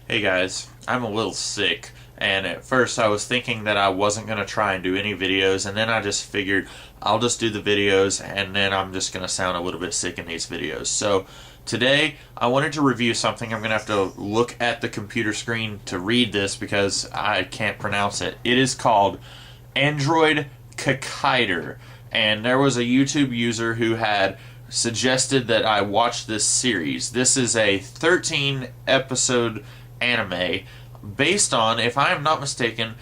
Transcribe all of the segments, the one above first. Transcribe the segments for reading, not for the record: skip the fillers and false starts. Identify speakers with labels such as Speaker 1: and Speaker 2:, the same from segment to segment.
Speaker 1: Hey guys, I'm a little sick, and at first I was thinking that I wasn't going to try and do any videos, and then I just figured I'll just do the videos, and then I'm just going to sound a little bit sick in these videos. So today I wanted to review something. I'm going to have to look at the computer screen to read this because I can't pronounce it. It is called Android Kikaider, and there was a YouTube user who had suggested that I watch this series. This is a 13 episode anime based on, if I am not mistaken,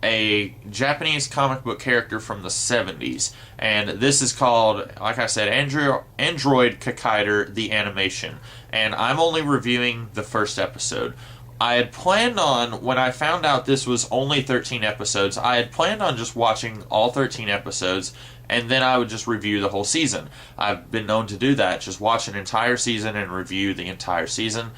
Speaker 1: a Japanese comic book character from the 70s. And this is called, like I said, Android Kikaider, the animation. And I'm only reviewing the first episode. I had planned on, when I found out this was only 13 episodes, I had planned on just watching all 13 episodes and then I would just review the whole season. I've been known to do that, just watch an entire season and review the entire season.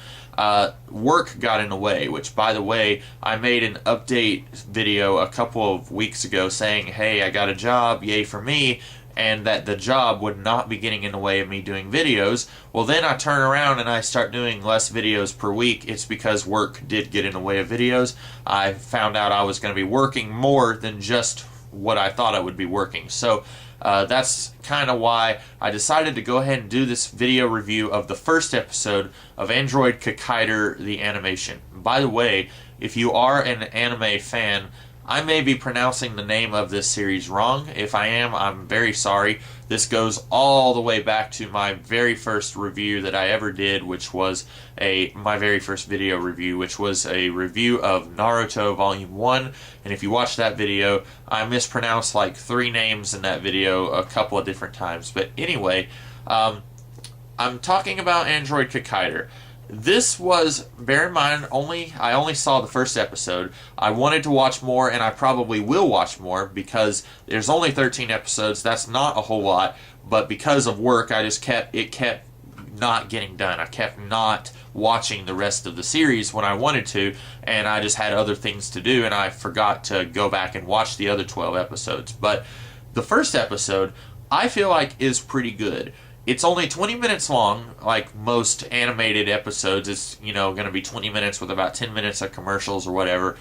Speaker 1: Work got in the way, which, by the way, I made an update video a couple of weeks ago saying, hey, I got a job, yay for me, and that the job would not be getting in the way of me doing videos. Well, then I turn around and I start doing less videos per week. It's because work did get in the way of videos. I found out I was going to be working more than just what I thought I would be working. So that's kind of why I decided to go ahead and do this video review of the first episode of Android Kikaider, the animation. By the way, if you are an anime fan, I may be pronouncing the name of this series wrong. If I am, I'm very sorry. This goes all the way back to my very first review that I ever did, which was my very first video review, which was a review of Naruto Volume 1. And if you watch that video, I mispronounced like 3 names in that video a couple of different times. But anyway, I'm talking about Android Kikaider. This was, bear in mind, I only saw the first episode. I wanted to watch more, and I probably will watch more because there's only 13 episodes. That's not a whole lot, but because of work, it kept not getting done. I kept not watching the rest of the series when I wanted to, and I just had other things to do, and I forgot to go back and watch the other 12 episodes. But the first episode, I feel like, is pretty good. It's only 20 minutes long, like most animated episodes. It's, going to be 20 minutes with about 10 minutes of commercials or whatever.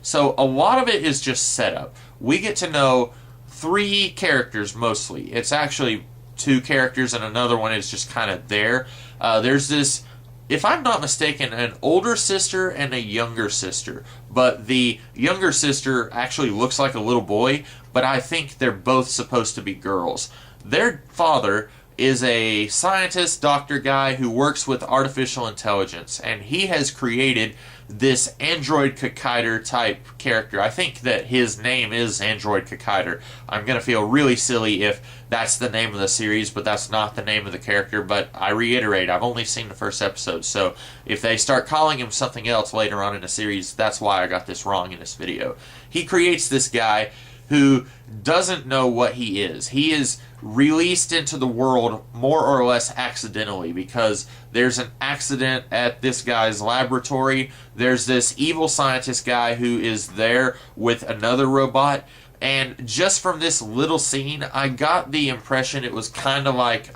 Speaker 1: So a lot of it is just setup. We get to know 3 characters mostly. It's actually 2 characters and another one is just kind of there. There's this, if I'm not mistaken, an older sister and a younger sister. But the younger sister actually looks like a little boy, but I think they're both supposed to be girls. Their father is a scientist, doctor guy who works with artificial intelligence, and he has created this Android Kikaider type character. I think that his name is Android Kikaider. I'm going to feel really silly if that's the name of the series, but that's not the name of the character. But I reiterate, I've only seen the first episode, so if they start calling him something else later on in the series, that's why I got this wrong in this video. He creates this guy who doesn't know what he is. He is released into the world more or less accidentally because there's an accident at this guy's laboratory. There's this evil scientist guy who is there with another robot, and just from this little scene, I got the impression it was kind of like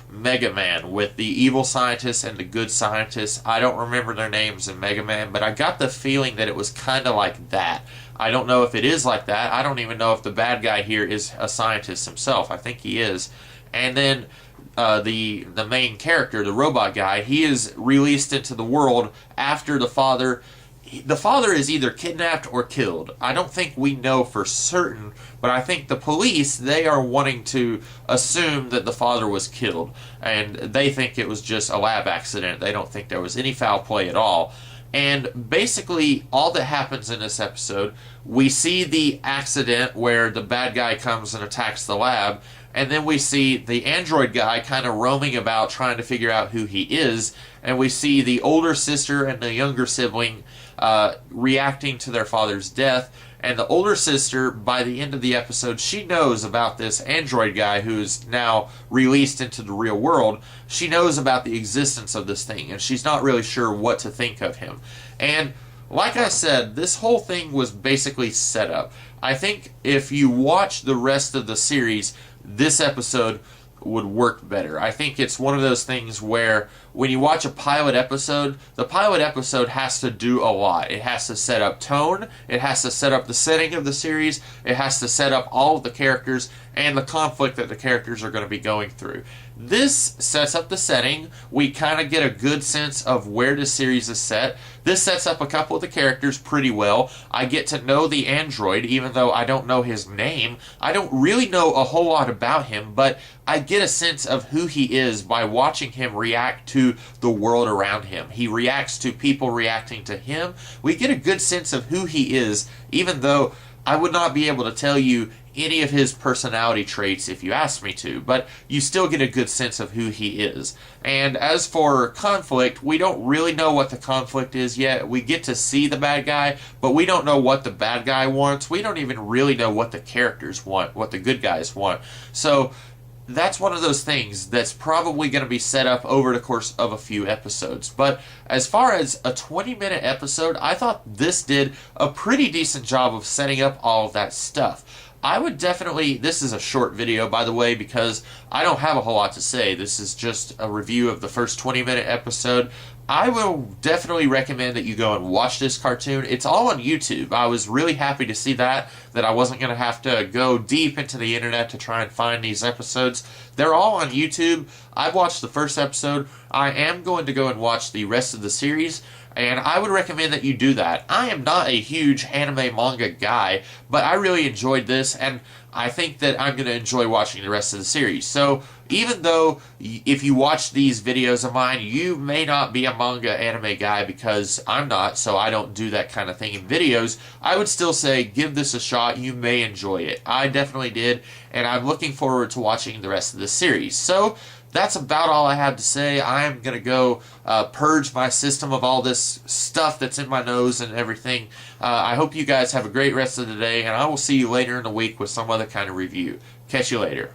Speaker 1: Mega Man with the evil scientist and the good scientist. I don't remember their names in Mega Man, but I got the feeling that it was kind of like that. I don't know if it is like that. I don't even know if the bad guy here is a scientist himself. I think he is. And then the main character, the robot guy, he is released into the world after the father. The father is either kidnapped or killed. I don't think we know for certain, but I think the police, they are wanting to assume that the father was killed. And they think it was just a lab accident. They don't think there was any foul play at all. And basically, all that happens in this episode, we see the accident where the bad guy comes and attacks the lab, and then we see the android guy kind of roaming about trying to figure out who he is, and we see the older sister and the younger sibling reacting to their father's death. And the older sister, by the end of the episode, she knows about this android guy who's now released into the real world. She knows about the existence of this thing, and she's not really sure what to think of him. And like I said, this whole thing was basically set up. I think if you watch the rest of the series, this episode would work better. I think it's one of those things where when you watch a pilot episode, the pilot episode has to do a lot. It has to set up tone, it has to set up the setting of the series, it has to set up all of the characters and the conflict that the characters are going to be going through. This sets up the setting. We kind of get a good sense of where the series is set. This sets up a couple of the characters pretty well. I get to know the android, even though I don't know his name. I don't really know a whole lot about him, but I get a sense of who he is by watching him react to the world around him. He reacts to people reacting to him. We get a good sense of who he is, even though I would not be able to tell you any of his personality traits if you asked me to, but you still get a good sense of who he is. And as for conflict, we don't really know what the conflict is yet. We get to see the bad guy, but we don't know what the bad guy wants. We don't even really know what the characters want, what the good guys want. So that's one of those things that's probably going to be set up over the course of a few episodes. But as far as a 20-minute episode, I thought this did a pretty decent job of setting up all of that stuff. I would definitely, this is a short video, by the way, because I don't have a whole lot to say. This is just a review of the first 20-minute episode. I will definitely recommend that you go and watch this cartoon. It's all on YouTube. I was really happy to see that I wasn't going to have to go deep into the internet to try and find these episodes. They're all on YouTube. I've watched the first episode. I am going to go and watch the rest of the series, and I would recommend that you do that. I am not a huge anime manga guy, but I really enjoyed this, and I think that I'm going to enjoy watching the rest of the series. So even though if you watch these videos of mine, you may not be a manga anime guy, because I'm not, so I don't do that kind of thing in videos, I would still say give this a shot. You may enjoy it. I definitely did, and I'm looking forward to watching the rest of the series. So that's about all I have to say. I'm going to go purge my system of all this stuff that's in my nose and everything. I hope you guys have a great rest of the day, and I will see you later in the week with some other kind of review. Catch you later.